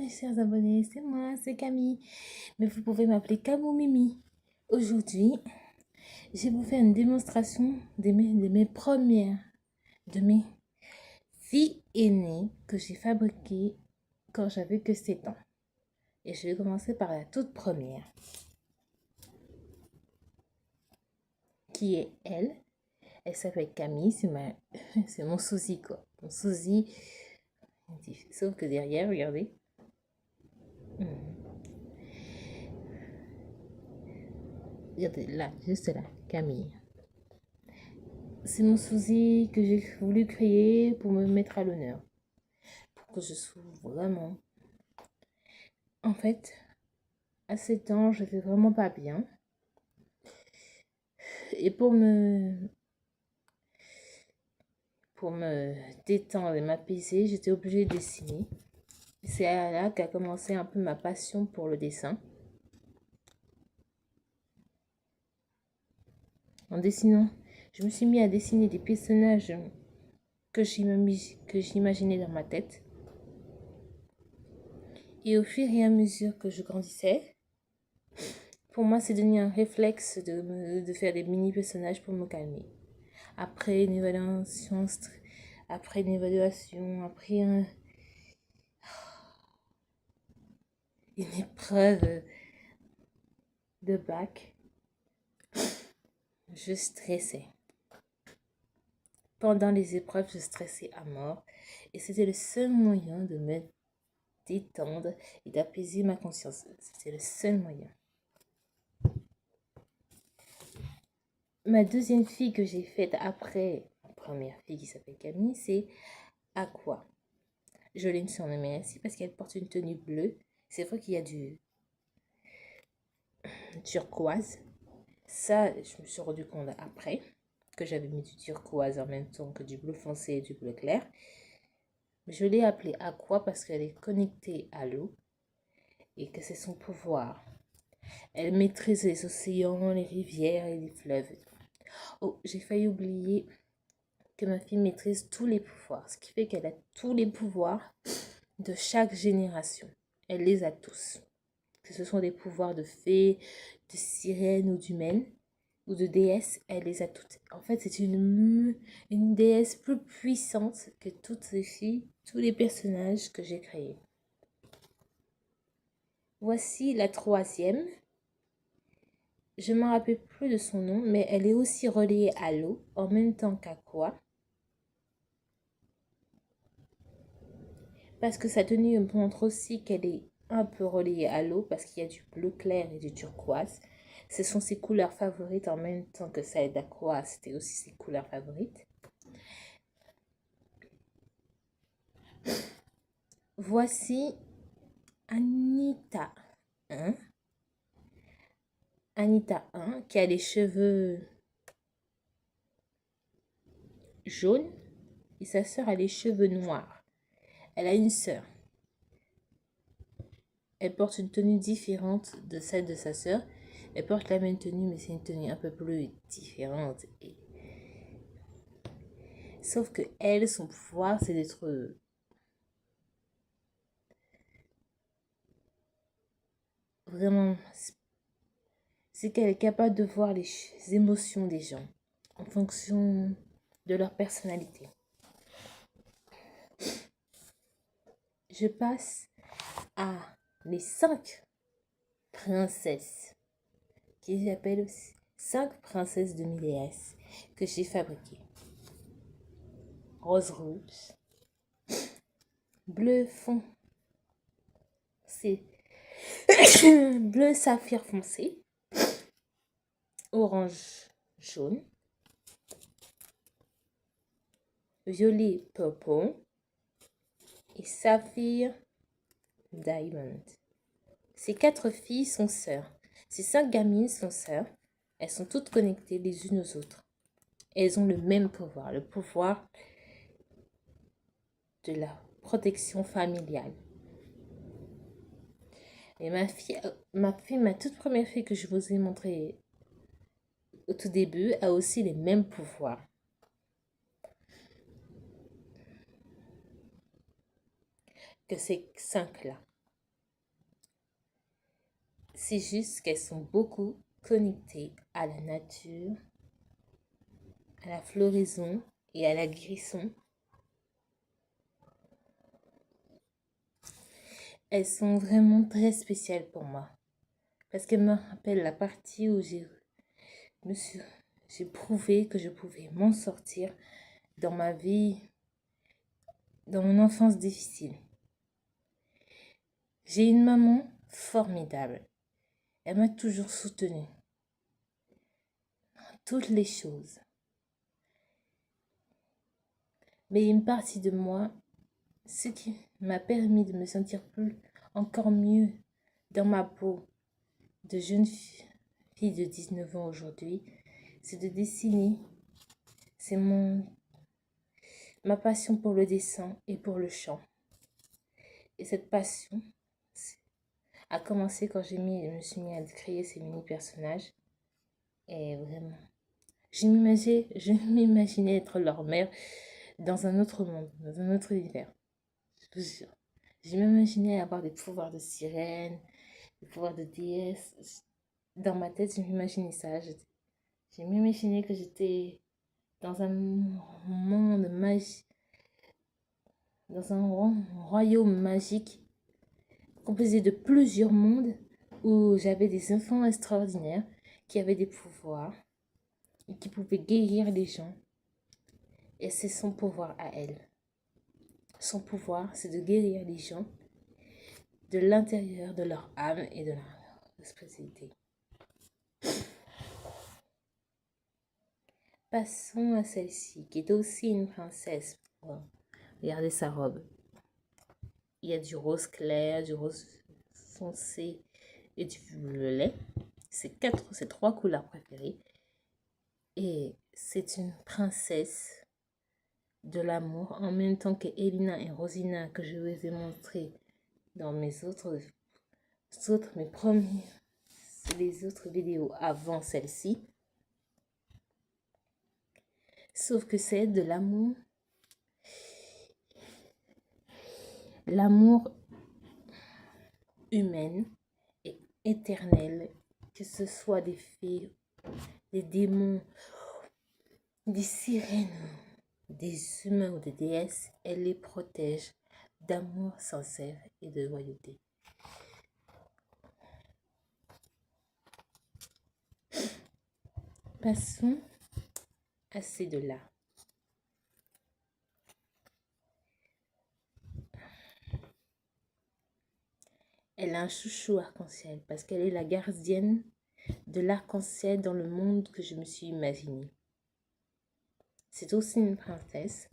mes chers abonnés, c'est moi, c'est Camille. Mais vous pouvez m'appeler Camou Mimi. Aujourd'hui, je vais vous faire une démonstration de mes filles aînées que j'ai fabriquées quand j'avais que 7 ans. Et je vais commencer par la toute première, qui est elle. Elle s'appelle Camille, c'est mon sosie quoi. Mon sosie, sauf que derrière, regardez. Regardez là, juste là, Camille. C'est mon sosie que j'ai voulu créer pour me mettre à l'honneur. Pour que je sois vraiment... En fait, à 7 ans, je vais vraiment pas bien. Et pour me détendre et m'apaiser, j'étais obligée de dessiner. C'est là qu'a commencé un peu ma passion pour le dessin. En dessinant, je me suis mis à dessiner des personnages que j'imaginais dans ma tête. Et au fur et à mesure que je grandissais, pour moi, c'est devenu un réflexe de faire des mini-personnages pour me calmer. Après une évaluation, après une épreuve de bac, je stressais. Pendant les épreuves, je stressais à mort. Et c'était le seul moyen de me détendre et d'apaiser ma conscience. C'était le seul moyen. Ma deuxième fille que j'ai faite après ma première fille qui s'appelle Camille, c'est Aqua. Je l'ai surnommée ainsi parce qu'elle porte une tenue bleue. C'est vrai qu'il y a du turquoise. Ça, je me suis rendu compte après que j'avais mis du turquoise en même temps que du bleu foncé et du bleu clair. Je l'ai appelée Aqua parce qu'elle est connectée à l'eau et que c'est son pouvoir. Elle maîtrise les océans, les rivières et les fleuves. Oh, j'ai failli oublier que ma fille maîtrise tous les pouvoirs, ce qui fait qu'elle a tous les pouvoirs de chaque génération. Elle les a tous. Que ce sont des pouvoirs de fée, de sirène ou d'humaine ou de déesse, elle les a toutes. En fait, c'est une déesse plus puissante que toutes les filles, tous les personnages que j'ai créés. Voici la troisième. Je ne me rappelle plus de son nom, mais elle est aussi reliée à l'eau, en même temps qu'Aqua. Parce que sa tenue montre aussi qu'elle est un peu reliée à l'eau, parce qu'il y a du bleu clair et du turquoise. Ce sont ses couleurs favorites en même temps que celle d'Aqua, c'était aussi ses couleurs favorites. Voici Anita 1. Anita 1 qui a les cheveux jaunes et sa sœur a les cheveux noirs. Elle a une sœur. Elle porte une tenue différente de celle de sa sœur. Elle porte la même tenue, mais c'est une tenue un peu plus différente. Sauf que elle, son pouvoir, c'est d'être vraiment... C'est qu'elle est capable de voir les émotions des gens en fonction de leur personnalité. Je passe à les 5 princesses qui j'appelle aussi 5 princesses de mes déesses que j'ai fabriquées. Rose rouge, bleu fond, c'est bleu saphir foncé, orange jaune, violet purple et saphir diamond. Ces 4 filles sont sœurs. Ces 5 gamines sont sœurs. Elles sont toutes connectées les unes aux autres. Elles ont le même pouvoir, le pouvoir de la protection familiale. Et ma toute première fille que je vous ai montrée au tout début a aussi les mêmes pouvoirs. Que ces 5 là. C'est juste qu'elles sont beaucoup connectées à la nature, à la floraison et à la guérison. Elles sont vraiment très spéciales pour moi parce qu'elles me rappellent la partie où j'ai prouvé que je pouvais m'en sortir dans ma vie, dans mon enfance difficile. J'ai une maman formidable. Elle m'a toujours soutenue dans toutes les choses. Mais une partie de moi, ce qui m'a permis de me sentir encore mieux dans ma peau de jeune fille de 19 ans aujourd'hui, c'est de dessiner. C'est ma passion pour le dessin et pour le chant. Et cette passion a commencé quand je me suis mis à créer ces mini-personnages. Et vraiment, je m'imaginais être leur mère dans un autre monde, dans un autre univers. Je vous jure. Je m'imaginais avoir des pouvoirs de sirène, des pouvoirs de déesse. Dans ma tête, je m'imaginais ça. Je m'imaginais que j'étais dans un monde magique, dans un royaume magique composé de plusieurs mondes où j'avais des enfants extraordinaires qui avaient des pouvoirs et qui pouvaient guérir les gens. Et c'est son pouvoir à elle. Son pouvoir, c'est de guérir les gens de l'intérieur de leur âme et de leur spiritualité. Passons à celle-ci, qui est aussi une princesse. Regardez sa robe. Il y a du rose clair, du rose foncé et du violet. C'est trois couleurs préférées. Et c'est une princesse de l'amour en même temps que Elina et Rosina que je vous ai montré dans les autres vidéos avant celle-ci. Sauf que c'est de l'amour humain et éternel, que ce soit des fées, des démons, des sirènes, des humains ou des déesses, elle les protège d'amour sincère et de loyauté. Passons à ces deux-là. Elle a un chouchou arc-en-ciel parce qu'elle est la gardienne de l'arc-en-ciel dans le monde que je me suis imaginé. C'est aussi une princesse,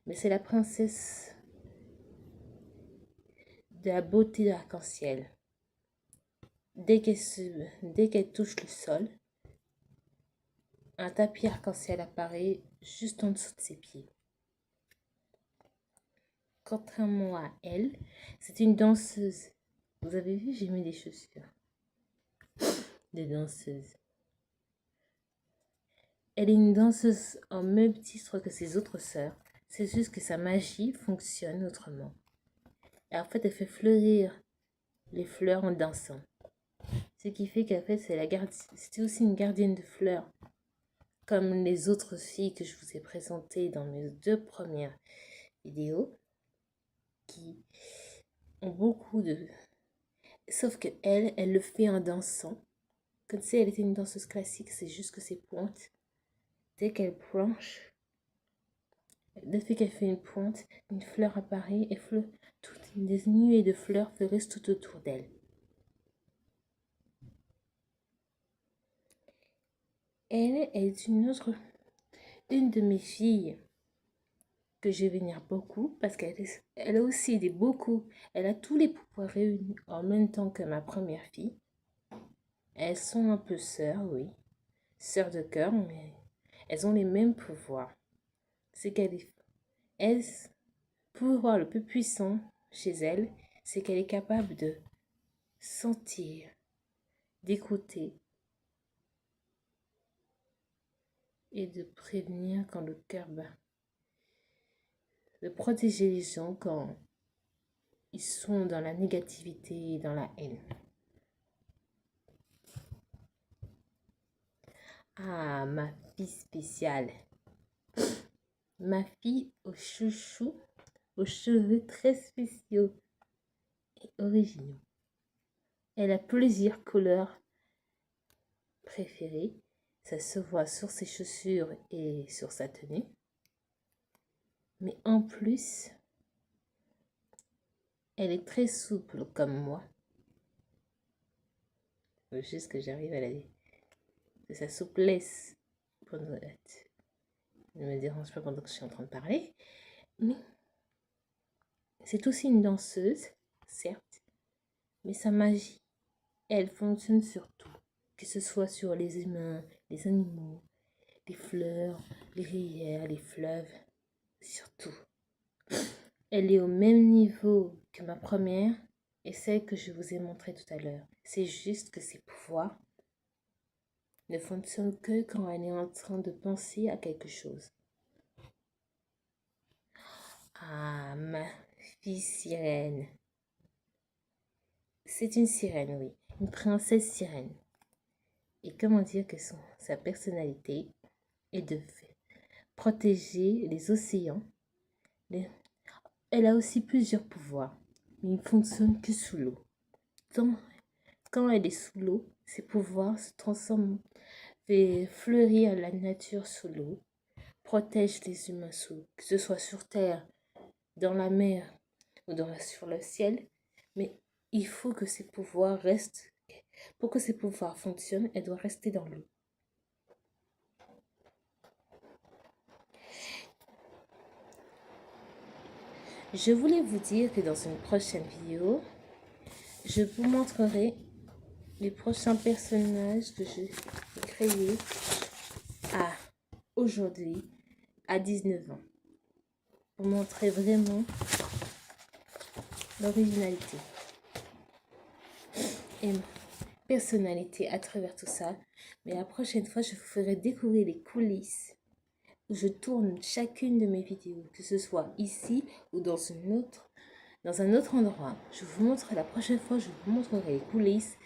mais c'est la princesse de la beauté de l'arc-en-ciel. Dès qu'elle touche le sol, un tapis arc-en-ciel apparaît juste en dessous de ses pieds. Contrairement à elle, c'est une danseuse. Vous avez vu, j'ai mis des chaussures de danseuse. Elle est une danseuse en même titre que ses autres sœurs. C'est juste que sa magie fonctionne autrement. Et en fait, elle fait fleurir les fleurs en dansant. Ce qui fait qu'en fait, c'était aussi une gardienne de fleurs. Comme les autres filles que je vous ai présentées dans mes 2 premières vidéos. Qui ont beaucoup de... Sauf que elle le fait en dansant. Comme si elle était une danseuse classique, c'est juste que ses pointes, dès qu'elle planche, dès qu'elle fait une pointe, une fleur apparaît et toutes des nuées de fleurs fleurissent tout autour d'elle. Elle est une de mes filles que je vénère beaucoup parce elle a aussi elle a tous les pouvoirs réunis en même temps que ma première fille. Elles sont un peu sœurs, oui. Sœurs de cœur, mais elles ont les mêmes pouvoirs. C'est pouvoir le plus puissant chez elle, c'est qu'elle est capable de sentir, d'écouter et de prévenir quand le cœur bat. De protéger les gens quand ils sont dans la négativité et dans la haine. Ah, ma fille spéciale. Ma fille au chouchou, aux cheveux très spéciaux et originaux. Elle a plusieurs couleurs préférées. Ça se voit sur ses chaussures et sur sa tenue. Mais en plus, elle est très souple comme moi. Il faut juste que j'arrive à la dire. De sa souplesse. Ne me dérange pas pendant que je suis en train de parler. Mais c'est aussi une danseuse, certes. Mais sa magie, elle fonctionne sur tout. Que ce soit sur les humains, les animaux, les fleurs, les rivières, les fleuves. Surtout. Elle est au même niveau que ma première et celle que je vous ai montrée tout à l'heure. C'est juste que ses pouvoirs ne fonctionnent que quand elle est en train de penser à quelque chose. Ah, ma fille sirène. C'est une sirène, oui. Une princesse sirène. Et comment dire que sa personnalité est de protéger les océans. Elle a aussi plusieurs pouvoirs, mais ils ne fonctionnent que sous l'eau. Quand elle est sous l'eau, ses pouvoirs se transforment, fait fleurir la nature sous l'eau, protège les humains sous l'eau, que ce soit sur terre, dans la mer ou sur le ciel. Mais il faut que ses pouvoirs restent. Pour que ses pouvoirs fonctionnent, elle doit rester dans l'eau. Je voulais vous dire que dans une prochaine vidéo, je vous montrerai les prochains personnages que j'ai créés aujourd'hui à 19 ans. Pour montrer vraiment l'originalité et ma personnalité à travers tout ça. Mais la prochaine fois, je vous ferai découvrir les coulisses où je tourne chacune de mes vidéos, que ce soit ici ou dans un autre endroit. Je vous montre la prochaine fois, je vous montrerai les coulisses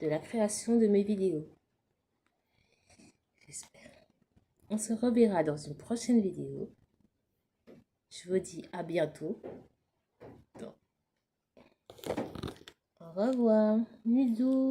de la création de mes vidéos. J'espère. On se reverra dans une prochaine vidéo. Je vous dis à bientôt. Au revoir. Bisous.